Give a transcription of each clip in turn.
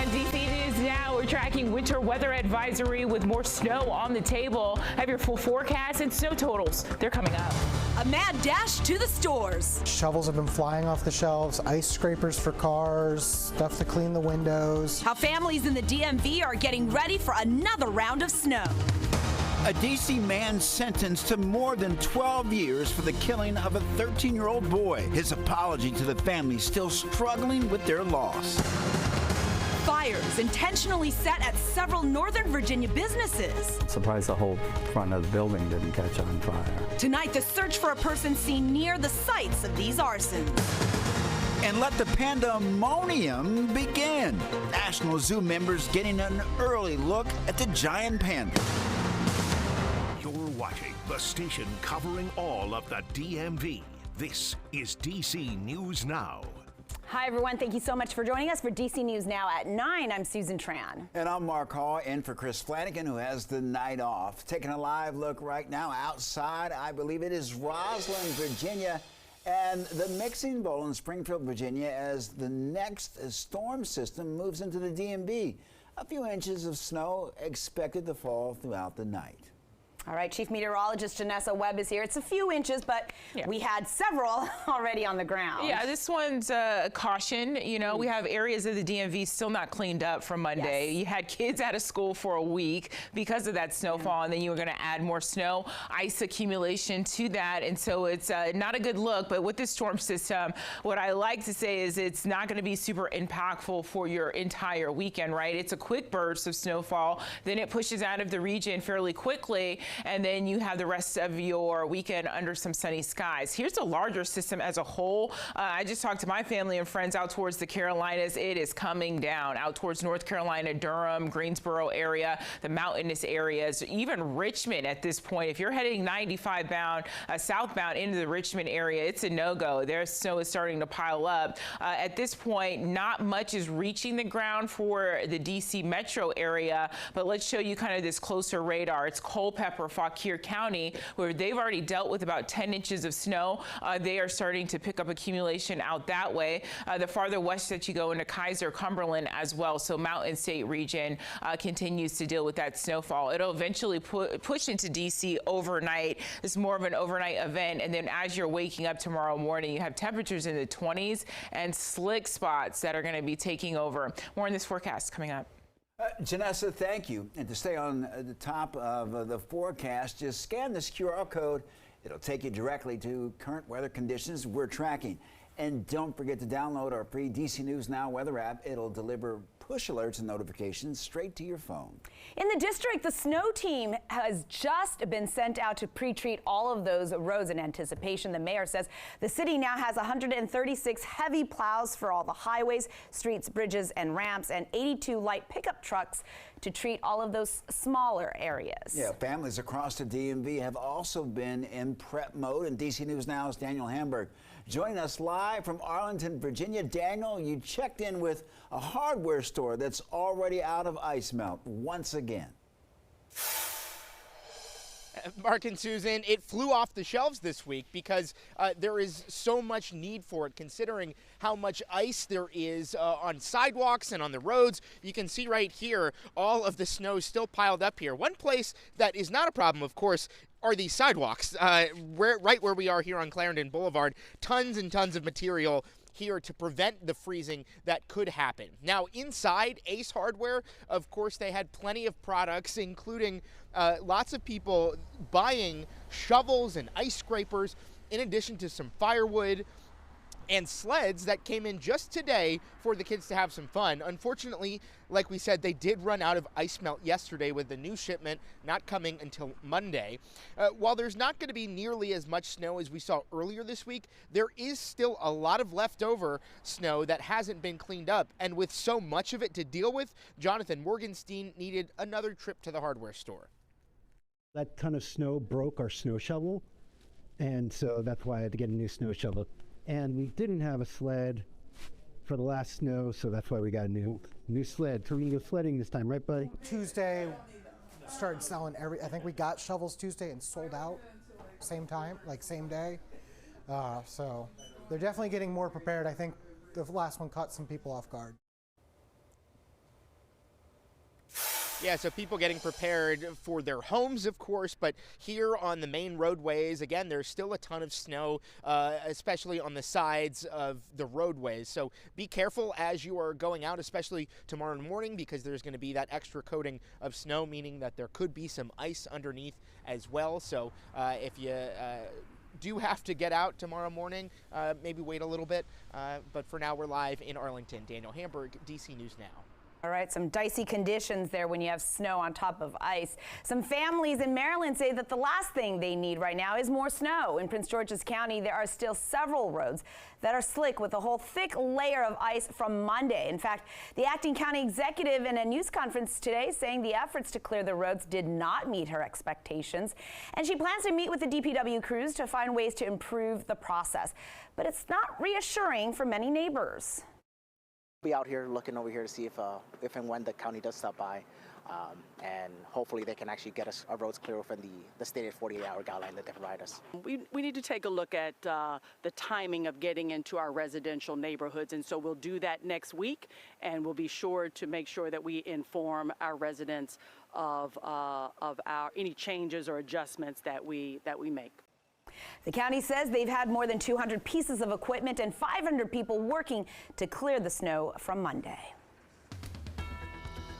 everyone. DC News Now. We're tracking winter weather advisory with more snow on the table. Have your full forecast and snow totals. They're coming up. A mad dash to the stores. Shovels have been flying off the shelves, ice scrapers for cars, stuff to clean the windows. How families in the DMV are getting ready for another round of snow. A D.C. man sentenced to more than 12 years for the killing of a 13-year-old boy. His apology to the family still struggling with their loss. Fires intentionally set at several Northern Virginia businesses. Surprised the whole front of the building didn't catch on fire. Tonight, the search for a person seen near the sites of these arsons. And let the pandemonium begin. National Zoo members getting an early look at the giant panda. Watching the station covering all of the DMV. This is DC News Now. Hi, everyone. Thank you so much for joining us for DC News Now at 9. I'm Susan Tran. And I'm Mark Hall, in for Chris Flanagan, who has the night off. Taking a live look right now outside. I believe it is Roslyn, Virginia, and the Mixing Bowl in Springfield, Virginia, as the next storm system moves into the DMV. A few inches of snow expected to fall throughout the night. All right, Chief Meteorologist Janessa Webb is here. It's a few inches, but we had several already on the ground. Yeah, this one's a caution. You know, we have areas of the DMV still not cleaned up from Monday. Yes. You had kids out of school for a week because of that snowfall, and then you were going to add more snow, ice accumulation to that, and so it's not a good look. But with this storm system, what I like to say is it's not going to be super impactful for your entire weekend, right? It's a quick burst of snowfall, then it pushes out of the region fairly quickly, and then you have the rest of your weekend under some sunny skies. Here's the larger system as a whole. I just talked to my family and friends out towards the Carolinas. It is coming down out towards North Carolina, Durham, Greensboro area, the mountainous areas, even Richmond at this point. If you're heading 95 bound, southbound into the Richmond area, it's a no-go. Their snow is starting to pile up. At this point, not much is reaching the ground for the DC metro area, but let's show you kind of this closer radar. It's Culpeper, Fauquier County, where they've already dealt with about 10 inches of snow. They are starting to pick up accumulation out that way. The farther west that you go into Kaiser, Cumberland as well. So Mountain State region continues to deal with that snowfall. It'll eventually push into DC overnight. It's more of an overnight event. And then as you're waking up tomorrow morning, you have temperatures in the 20s and slick spots that are going to be taking over. More in this forecast coming up. Janessa, thank you. And to stay on the top of the forecast, just scan this QR code. It'll take you directly to current weather conditions we're tracking. And don't forget to download our free DC News Now weather app. It'll deliver push alerts and notifications straight to your phone. In the district, the snow team has just been sent out to pre-treat all of those roads in anticipation. The mayor says the city now has 136 heavy plows for all the highways, streets, bridges, and ramps, and 82 light pickup trucks to treat all of those smaller areas. Yeah, families across the DMV have also been in prep mode. And DC News Now's Daniel Hamburg joining us live from Arlington, Virginia. Daniel, you checked in with a hardware store that's already out of ice melt once again. Mark and Susan, it flew off the shelves this week because there is so much need for it, considering how much ice there is on sidewalks and on the roads. You can see right here, all of the snow is still piled up here. One place that is not a problem, of course, are these sidewalks, right where we are here on Clarendon Boulevard. Tons and tons of material here to prevent the freezing that could happen. Now, inside Ace Hardware, of course, they had plenty of products, including lots of people buying shovels and ice scrapers, in addition to some firewood and sleds that came in just today for the kids to have some fun. Unfortunately, like we said, they did run out of ice melt yesterday, with the new shipment not coming until Monday. While there's not going to be nearly as much snow as we saw earlier this week, there is still a lot of leftover snow that hasn't been cleaned up. And with so much of it to deal with, Jonathan Morgenstein needed another trip to the hardware store. That ton of snow broke our snow shovel, and so that's why I had to get a new snow shovel. And we didn't have a sled for the last snow, so that's why we got a new sled. So we're gonna go sledding this time, right, buddy? Tuesday, started selling I think we got shovels Tuesday and sold out same time, like same day. So they're definitely getting more prepared. I think the last one caught some people off guard. Yeah, so people getting prepared for their homes, of course, but here on the main roadways, again, there's still a ton of snow, especially on the sides of the roadways. So be careful as you are going out, especially tomorrow morning, because there's going to be that extra coating of snow, meaning that there could be some ice underneath as well. So if you do have to get out tomorrow morning, maybe wait a little bit. But for now, we're live in Arlington. Daniel Hamburg, DC News Now. All right, some dicey conditions there when you have snow on top of ice. Some families in Maryland say that the last thing they need right now is more snow. In Prince George's County, there are still several roads that are slick with a whole thick layer of ice from Monday. In fact, the acting county executive in a news conference today saying the efforts to clear the roads did not meet her expectations. And she plans to meet with the DPW crews to find ways to improve the process. But it's not reassuring for many neighbors. Be out here looking over here to see if and when the county does stop by, and hopefully they can actually get us our roads clear within the stated 48-hour guideline that they provide us. We need to take a look at the timing of getting into our residential neighborhoods, and so we'll do that next week, and we'll be sure to make sure that we inform our residents of our any changes or adjustments that we make. The county says they've had more than 200 pieces of equipment and 500 people working to clear the snow from Monday.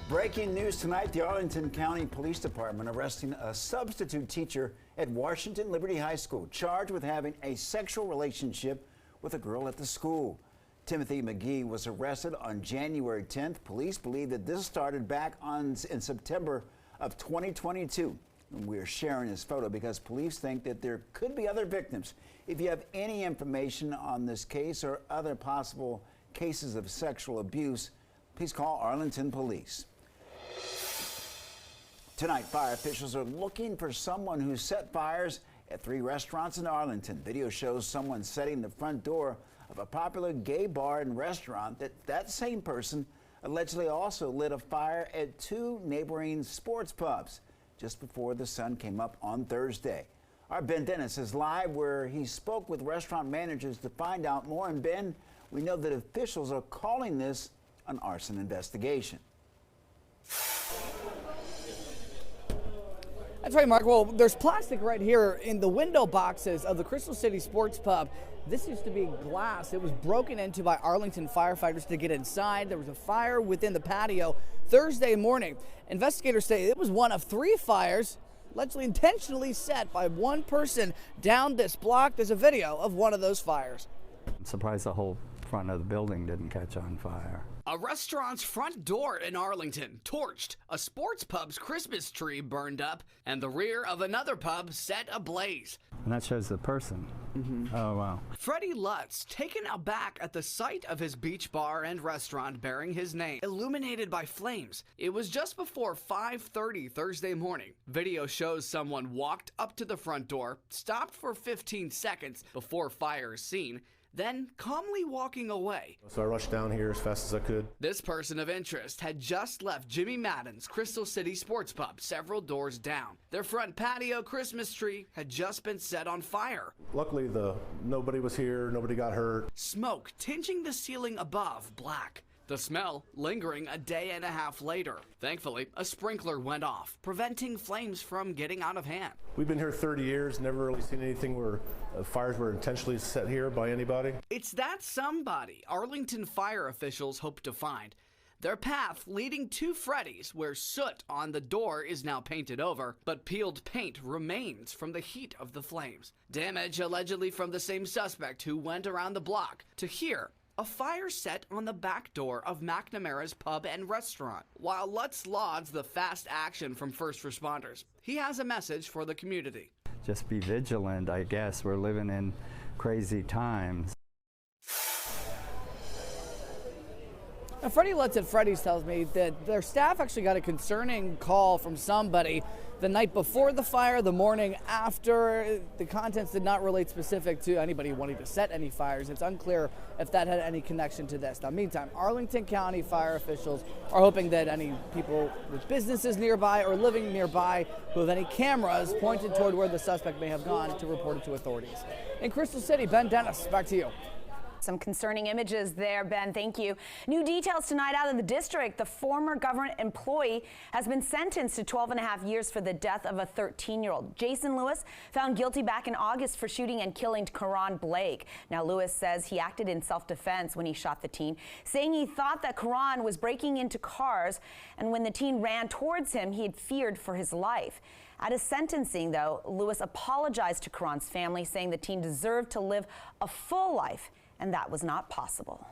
Breaking news tonight, the Arlington County Police Department arresting a substitute teacher at Washington Liberty High School, charged with having a sexual relationship with a girl at the school. Timothy McGee was arrested on January 10th. Police believe that this started back in September of 2022. We're sharing this photo because police think that there could be other victims. If you have any information on this case or other possible cases of sexual abuse, please call Arlington Police. Tonight, fire officials are looking for someone who set fires at 3 restaurants in Arlington. Video shows someone setting the front door of a popular gay bar and restaurant. That same person allegedly also lit a fire at 2 neighboring sports pubs just before the sun came up on Thursday. Our Ben Dennis is live where he spoke with restaurant managers to find out more. And Ben, we know that officials are calling this an arson investigation. That's right, Mark. Well, there's plastic right here in the window boxes of the Crystal City Sports Pub. This used to be glass. It was broken into by Arlington firefighters to get inside. There was a fire within the patio Thursday morning. Investigators say it was one of 3 fires allegedly intentionally set by one person down this block. There's a video of one of those fires. I'm surprised the whole front of the building didn't catch on fire. A restaurant's front door in Arlington torched, a sports pub's Christmas tree burned up, and the rear of another pub set ablaze. And that shows the person. Oh, wow. Freddie Lutz taken aback at the sight of his beach bar and restaurant bearing his name, illuminated by flames. It was just before 5:30 Thursday morning. Video shows someone walked up to the front door, stopped for 15 seconds before fire is seen, then calmly walking away. So I rushed down here as fast as I could. This person of interest had just left Jimmy Madden's Crystal City Sports Pub several doors down. Their front patio Christmas tree had just been set on fire. Luckily, nobody was here, nobody got hurt. Smoke tinging the ceiling above black. The smell lingering a day and a half later. Thankfully, a sprinkler went off, preventing flames from getting out of hand. We've been here 30 years, never really seen anything where fires were intentionally set here by anybody. It's that somebody Arlington fire officials hope to find. Their path leading to Freddy's, where soot on the door is now painted over, but peeled paint remains from the heat of the flames. Damage allegedly from the same suspect who went around the block. To here, a fire set on the back door of McNamara's Pub and Restaurant. While Lutz lauds the fast action from first responders, he has a message for the community. Just be vigilant, I guess. We're living in crazy times. Now, Freddie Lutz at Freddy's tells me that their staff actually got a concerning call from somebody the night before the fire, the morning after. The contents did not relate specific to anybody wanting to set any fires. It's unclear if that had any connection to this. Now, meantime, Arlington County fire officials are hoping that any people with businesses nearby or living nearby who have any cameras pointed toward where the suspect may have gone to report it to authorities. In Crystal City, Ben Dennis, back to you. Some concerning images there, Ben. Thank you. New details tonight out of the district. The former government employee has been sentenced to 12.5 years for the death of a 13-year-old. Jason Lewis found guilty back in August for shooting and killing Karan Blake. Now, Lewis says he acted in self-defense when he shot the teen, saying he thought that Karan was breaking into cars, and when the teen ran towards him, he had feared for his life. At his sentencing, though, Lewis apologized to Karan's family, saying the teen deserved to live a full life, and that was not possible.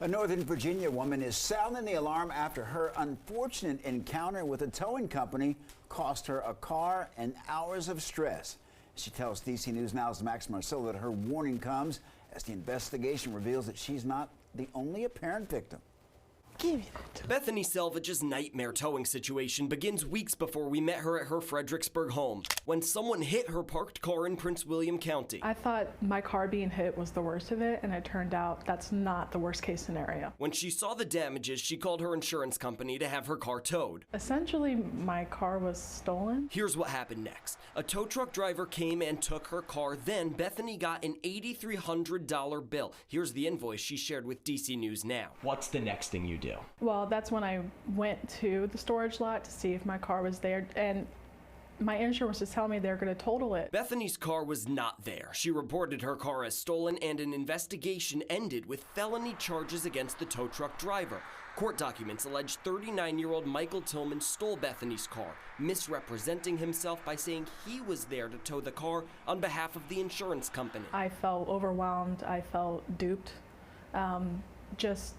A Northern Virginia woman is sounding the alarm after her unfortunate encounter with a towing company cost her a car and hours of stress. She tells DC News Now's Max Marcella that her warning comes as the investigation reveals that she's not the only apparent victim. Give me that. Bethany Selvage's nightmare towing situation begins weeks before we met her at her Fredericksburg home, when someone hit her parked car in Prince William County. I thought my car being hit was the worst of it, and it turned out that's not the worst case scenario. When she saw the damages, she called her insurance company to have her car towed. Essentially, my car was stolen. Here's what happened next. A tow truck driver came and took her car. Then Bethany got an $8,300 bill. Here's the invoice she shared with DC News Now. What's the next thing you do? Well, that's when I went to the storage lot to see if my car was there, and my insurance was telling me they're going to total it. Bethany's car was not there. She reported her car as stolen, and an investigation ended with felony charges against the tow truck driver. Court documents allege 39-year-old Michael Tillman stole Bethany's car, misrepresenting himself by saying he was there to tow the car on behalf of the insurance company. I felt overwhelmed. I felt duped, just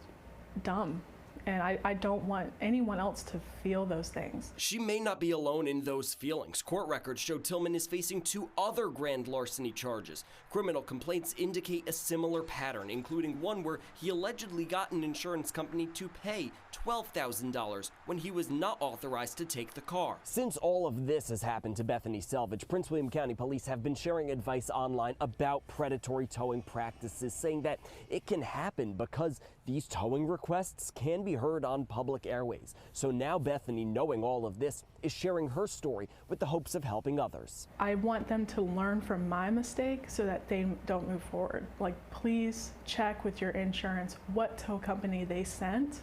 dumb. And I don't want anyone else to feel those things. She may not be alone in those feelings. Court records show Tillman is facing 2 other grand larceny charges. Criminal complaints indicate a similar pattern, including one where he allegedly got an insurance company to pay $12,000 when he was not authorized to take the car. Since all of this has happened to Bethany Selvage, Prince William County Police have been sharing advice online about predatory towing practices, saying that it can happen because these towing requests can be heard on public airways. So now Bethany, knowing all of this, is sharing her story with the hopes of helping others. I want them to learn from my mistake so that they don't move forward. Like, please check with your insurance what tow company they sent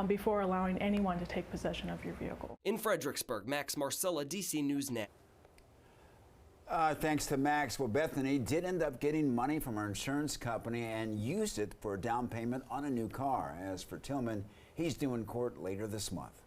before allowing anyone to take possession of your vehicle. In Fredericksburg, Max Marcella, DC News Now. Thanks to Max. Well, Bethany did end up getting money from her insurance company and used it for a down payment on a new car. As for Tillman, he's due in court later this month.